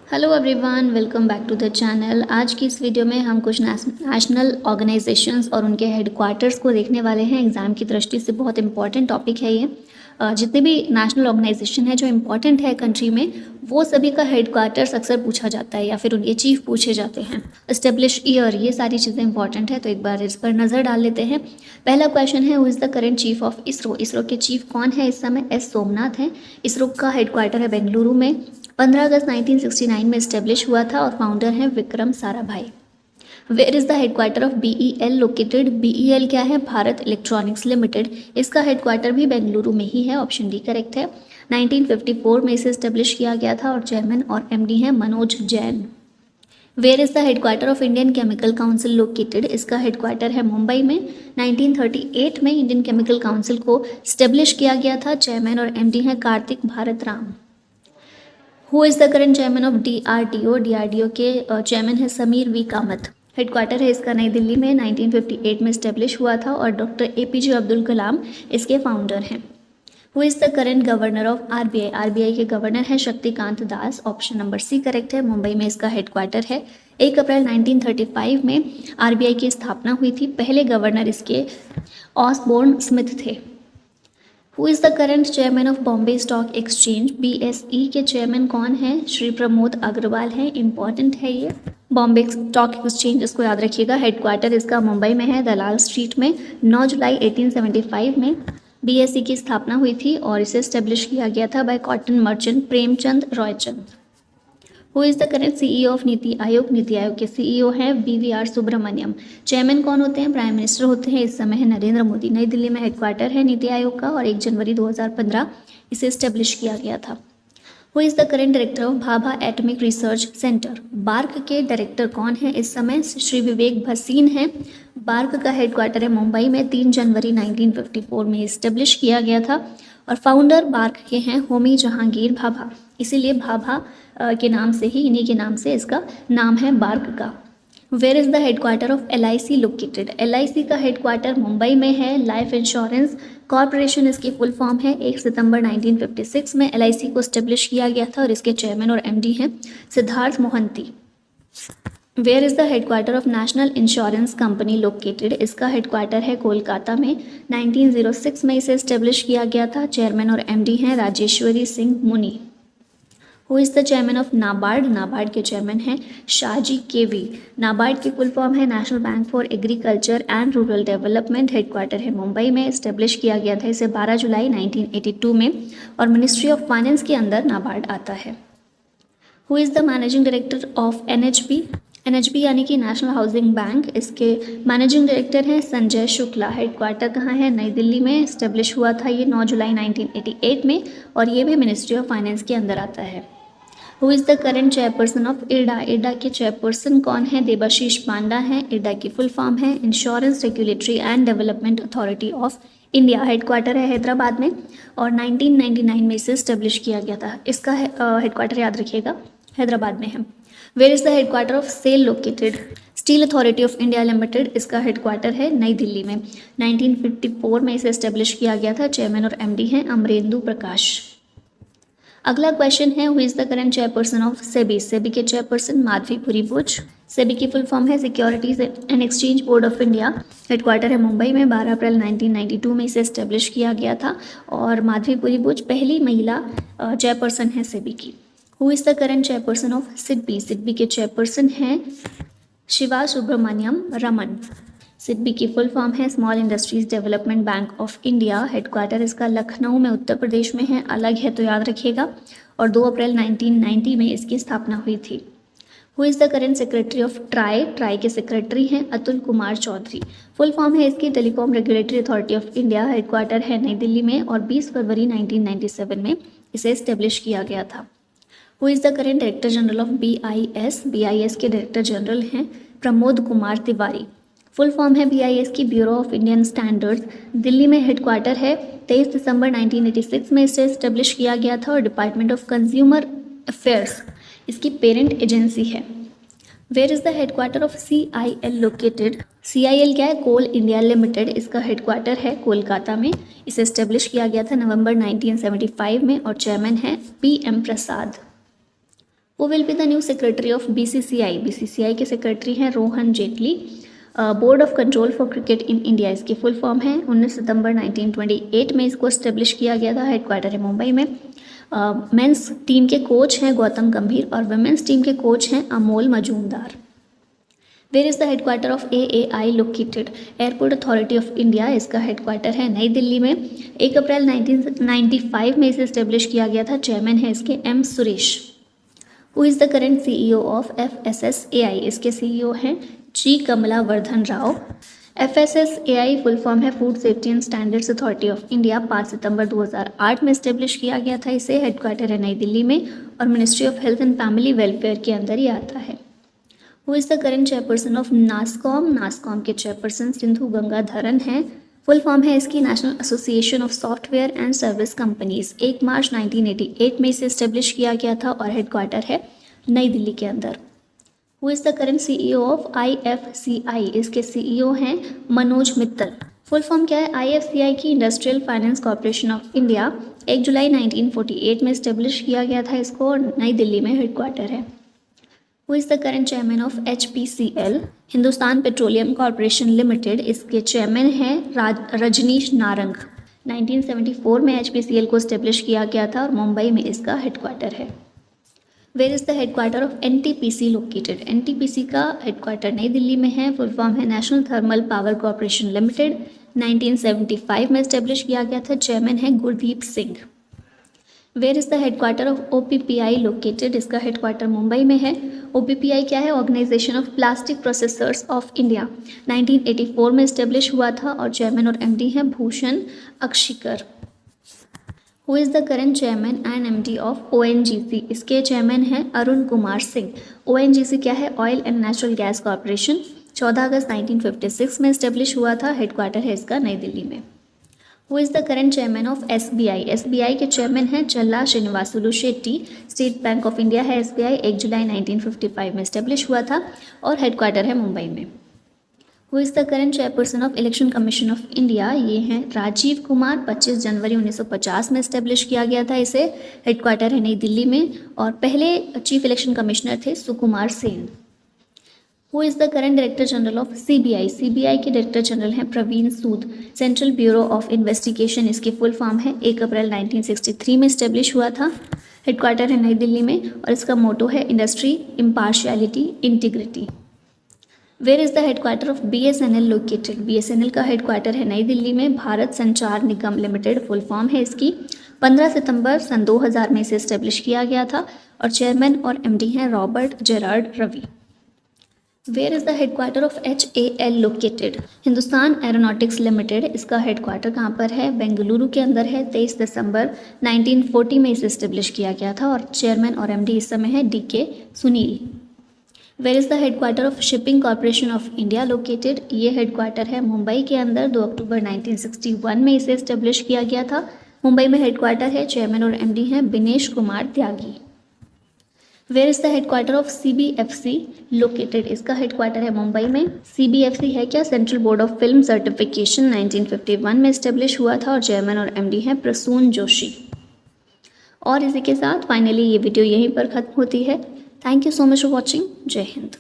Hello everyone, welcome back to the channel. आज की इस वीडियो में हम कुछ नेशनल ऑर्गेनाइजेशंस और उनके हेडक्वार्टर्स को देखने वाले हैं। एग्ज़ाम की दृष्टि से बहुत इंपॉर्टेंट टॉपिक है ये। जितने भी नेशनल ऑर्गेनाइजेशन है जो इम्पॉर्टेंट है कंट्री में, वो सभी का हेडक्वार्टर्स अक्सर पूछा जाता है या फिर उनके चीफ पूछे जाते हैं। एस्टेब्लिश ईयर, ये सारी चीज़ें इंपॉर्टेंट है, तो एक बार इस पर नज़र डाल लेते हैं। पहला क्वेश्चन है, who is the current chief of ISRO. ISRO के चीफ कौन है इस समय? एस सोमनाथ हैं। इसरो का हेडक्वार्टर है बेंगलुरु में। 15 अगस्त 1969 में इस्टेब्लिश हुआ था और फाउंडर हैं Vikram Sarabhai. Where is the headquarter of BEL located? BEL क्या है? Bharat electronics limited. इसका हेडक्वार्टर भी बेंगलुरु में ही है। ऑप्शन डी करेक्ट है। 1954 में इसे इस्टेब्लिश किया गया था और चेयरमैन और MD हैं Manoj Jain. Where is the headquarter of Indian chemical council located? इसका हेडक्वार्टर है मुंबई में। 1938 में इंडियन केमिकल काउंसिल को स्टेब्लिश किया गया था। चेयरमैन और MD हैं Kartik Bharat Ram. Who is the current chairman of DRDO? DRDO के चेयरमैन है समीर वी कामत। हेडक्वार्टर है इसका नई दिल्ली में। 1958 में इस्टेब्लिश हुआ था और डॉक्टर APJ अब्दुल कलाम इसके फाउंडर हैं। Who is the current governor of RBI? RBI के गवर्नर हैं Shaktikanta Das. Option number C correct है। मुंबई में इसका हेडक्वार्टर है। 1 अप्रैल 1935 में RBI की स्थापना हुई थी। पहले गवर्नर इसके ऑसबोर्न स्मिथ थे। Who is the current chairman of Bombay stock exchange? BSE के चेयरमैन कौन हैं? श्री प्रमोद अग्रवाल हैं। इंपॉर्टेंट है ये। बॉम्बे स्टॉक एक्सचेंज, इसको याद रखिएगा। हेडक्वार्टर इसका मुंबई में है, दलाल स्ट्रीट में। 9 जुलाई 1875 में BSE की स्थापना हुई थी और इसे स्टेब्लिश किया गया था bye cotton merchant Premchand Roychand. Who is the current CEO of NITI Aayog? NITI Aayog के CEO हैं BVR सुब्रमण्यम। चेयरमैन कौन होते हैं? प्राइम मिनिस्टर होते हैं। इस समय है नरेंद्र मोदी। नई दिल्ली में हेडक्वार्टर है नीति आयोग का और 1 जनवरी 2015 इसे स्टेब्लिश किया गया था। Who is the current director of Bhabha atomic research centre? BARC के डायरेक्टर कौन है इस समय? श्री विवेक भसीन हैं। बार्क का हेडक्वार्टर है मुंबई में। 3 जनवरी 1954 में इस्टेब्लिश किया गया था और फाउंडर बार्क के हैं होमी जहांगीर भाभा। इसीलिए भाभा के नाम से ही, इन्हीं के नाम से इसका नाम है बार्क का। Where is the headquarter of LIC located? LIC का हेडक्वार्टर मुंबई में है। लाइफ इंश्योरेंस कॉरपोरेशन इसकी फुल फॉर्म है। 1 सितंबर 1956 में LIC को स्टेब्लिश किया गया था और इसके चेयरमैन और MD हैं Siddharth Mohanty. Where is the headquarter of national insurance company located? इसका हेडक्वार्टर है कोलकाता में। 1906 में इसे स्टेब्लिश किया गया था। चेयरमैन और MD हैं Rajeshwari Singh Muni. Who is the chairman of NABARD? NABARD के चेयरमैन हैं शाहजी KV। नाबार्ड की फुल फॉर्म है national bank for agriculture and rural development. Headquarter है मुंबई में। इस्टेब्लिश किया गया था इसे 12 जुलाई 1982 में और मिनिस्ट्री ऑफ फाइनेंस के अंदर नाबार्ड आता है। Who is the managing director of NHB? NHB यानी कि नेशनल हाउसिंग बैंक, इसके मैनेजिंग डायरेक्टर हैं संजय शुक्ला। हेडक्वार्टर कहाँ है? नई दिल्ली में। इस्टेब्लिश हुआ था ये 9 जुलाई 1988 में और ये भी मिनिस्ट्री ऑफ फाइनेंस के अंदर आता है। Who is the current chairperson of IRDA? IRDA के चेयरपर्सन कौन है? देबाशीष पांडा हैं। IRDA की फुल फॉर्म है insurance regulatory and development authority of India. Headquarter है हैदराबाद में और 1999 में इसे स्टेब्लिश किया गया था। इसका हेडक्वार्टर याद रखिएगा, हैदराबाद में है। Where is the headquarter of SAIL located? Steel authority of India limited, इसका हेडक्वार्टर है नई दिल्ली में। 1954 में इसे स्टेब्लिश किया गया था। चेयरमैन और MD हैं अमरेंदु प्रकाश। अगला क्वेश्चन है, who is the current chairperson of SEBI? SEBI के चेयरपर्सन माधवीपुरी बुच। SEBI की फुल फॉर्म है securities and exchange board of India. Headquarter है मुंबई में। 12 अप्रैल 1992 में इसे स्टेब्लिश किया गया था और माधवीपुरी बुच पहली महिला चेयरपर्सन है SEBI की। Who is the current chairperson of SIDBI? SIDBI के चेयरपर्सन हैं शिवा सुब्रमण्यम रमन। SIDBI की फुल फॉर्म है small industries development bank of India. Headquarter इसका लखनऊ में उत्तर प्रदेश में है, अलग है तो याद रखिएगा। और 2 अप्रैल 1990 में इसकी स्थापना हुई थी। Who is the current secretary of try? Try के सेक्रेटरी हैं अतुल कुमार चौधरी। फुल फॉर्म है इसकी telecom regulatory authority of India. Headquarter है नई दिल्ली में और 20 फरवरी 1997 में इसे स्टेब्लिश किया गया था। Who is the current director general of BIS? BIS के डायरेक्टर जनरल हैं प्रमोद कुमार तिवारी। फुल फॉर्म है BIS की bureau of Indian standards. Delhi में हेडक्वार्टर है। 23 दिसंबर 1986 में इसे स्टेब्लिश किया गया था और डिपार्टमेंट ऑफ कंज्यूमर अफेयर्स इसकी पेरेंट एजेंसी है। Where is the headquarter of CIL located? CIL क्या है? Coal India limited. इसका हेडक्वार्टर है कोलकाता में। इसे स्टेब्लिश किया गया था नवंबर 1975 में और चेयरमैन है PM Prasad. Who will be the new secretary of BCCI? BCCI के सेक्रेटरी हैं Rohan Jaitley. Board of control for cricket in India इसकी फुल फॉर्म है। 19 सितंबर 1928 में इसको इस्टेब्लिश किया गया था। हेडक्वार्टर है मुंबई में। मेंस टीम के कोच हैं गौतम गंभीर और वुमेन्स टीम के कोच हैं Amol Mazumdar. Where is the headquarter of AAI located? Airport authority of India इसका हेडक्वार्टर है नई दिल्ली में। 1 अप्रैल 1995 में इसे इस्टेब्लिश किया गया था। चेयरमैन है इसके M Suresh. Who is the current CEO of FSSAI? इसके CEO हैं G Kamalavardhan Rao. FSSAI full form है food safety and standards authority of India. 5 सितंबर 2008 में इस्टेब्लिश किया गया था इसे। हेडक्वार्टर है नई दिल्ली में और ministry of health and family welfare के अंदर ही आता है। Who is the current chairperson of NASSCOM? NASSCOM के चेयरपर्सन सिंधु गंगाधरन हैं। फुल फॉर्म है इसकी national association of software and service companies. 1 मार्च 1988 में इसे इस्टेब्लिश किया गया था और हेडक्वार्टर है नई दिल्ली के अंदर। Who is the current CEO of IFCI? इसके CEO हैं मनोज मित्तल। फुल फॉर्म क्या है? IFCI की industrial finance corporation of India. 1 जुलाई 1948 में इस्टेब्लिश किया गया था इसको और नई दिल्ली में हेडक्वार्टर है। Who is the current chairman of HPCL? Hindustan petroleum corporation limited. इसके चेयरमैन हैं रजनीश नारंग। 1974 में HPCL को इस्टेब्लिश किया गया था और मुंबई में इसका हेडक्वार्टर है। Where is the headquarter of NTPC located? NTPC का हेडक्वार्टर नई दिल्ली में है। फुल फॉर्म है national thermal power corporation limited. 1975 में इस्टेब्लिश किया गया था। चेयरमैन है Gurdeep Singh. Where is the headquarter of OPPI located? इसका हेडक्वार्टर मुंबई में है। OPPI क्या है? Organisation of plastic processors of India. 1984 में इस्टेब्लिश हुआ था और चेयरमैन और MD हैं Bhushan Akshikar. Who is the current chairman and MD of ONGC? इसके चेयरमैन हैं अरुण कुमार सिंह। ONGC क्या है? Oil and natural gas corporation. 14 अगस्त 1956 में इस्टेब्लिश हुआ था। हेडक्वार्टर है इसका नई दिल्ली में। Who is the current chairman of SBI? SBI के चेयरमैन हैं चल्ला Srinivasulu Shetty. State bank of India है SBI। 1 जुलाई 1955 में इस्टेब्लिश हुआ था और हेडक्वार्टर है मुंबई में। Who is the current chairperson of election commission of India? ये हैं राजीव कुमार। 25 जनवरी 1950 में इस्टेब्लिश किया गया था इसे। हेडक्वार्टर है नई दिल्ली में और पहले चीफ इलेक्शन कमिश्नर थे Sukumar Sen. Who is the current director general of CBI? CBI के डायरेक्टर जनरल हैं Praveen Sood. Central bureau of investigation इसकी फुल फॉर्म है। 1 अप्रैल 1963 में इस्टेब्लिश हुआ था। हेडक्वार्टर है नई दिल्ली में और इसका मोटो है industry impartiality integrity. Where is the headquarter of BSNL located? BSNL का हेडक्वार्टर है नई दिल्ली में। भारत संचार निगम लिमिटेड फुल फॉर्म है इसकी। 15 सितंबर सन 2000 में इसे इस्टेब्लिश किया गया था और चेयरमैन और MD हैं Robert Gerard Ravi. Where is the headquarter of HAL located? Hindustan aeronautics limited. इसका हेडक्वार्टर कहाँ पर है? बेंगलुरु के अंदर है। 23 दिसंबर 1940 में इसे इस्टेब्लिश किया गया था और चेयरमैन और MD इस समय है DK Sunil. Where is the headquarter of shipping corporation of India located? ये हेडक्वार्टर है मुंबई के अंदर। 2 अक्टूबर 1961 में इसे इस्टेब्लिश किया गया था। मुंबई में हेडक्वार्टर है। चेयरमैन और MD हैं Binesh Kumar Tyagi. Where is the headquarter of CBFC located? इसका हेडक्वार्टर है मुंबई में। CBFC है क्या? Central board of film certification. 1951 में इस्टेब्लिश हुआ था और चेयरमैन और MD हैं प्रसून जोशी। और इसी के साथ फाइनली ये वीडियो यहीं पर ख़त्म होती है। Thank you so much for watching. जय हिंद।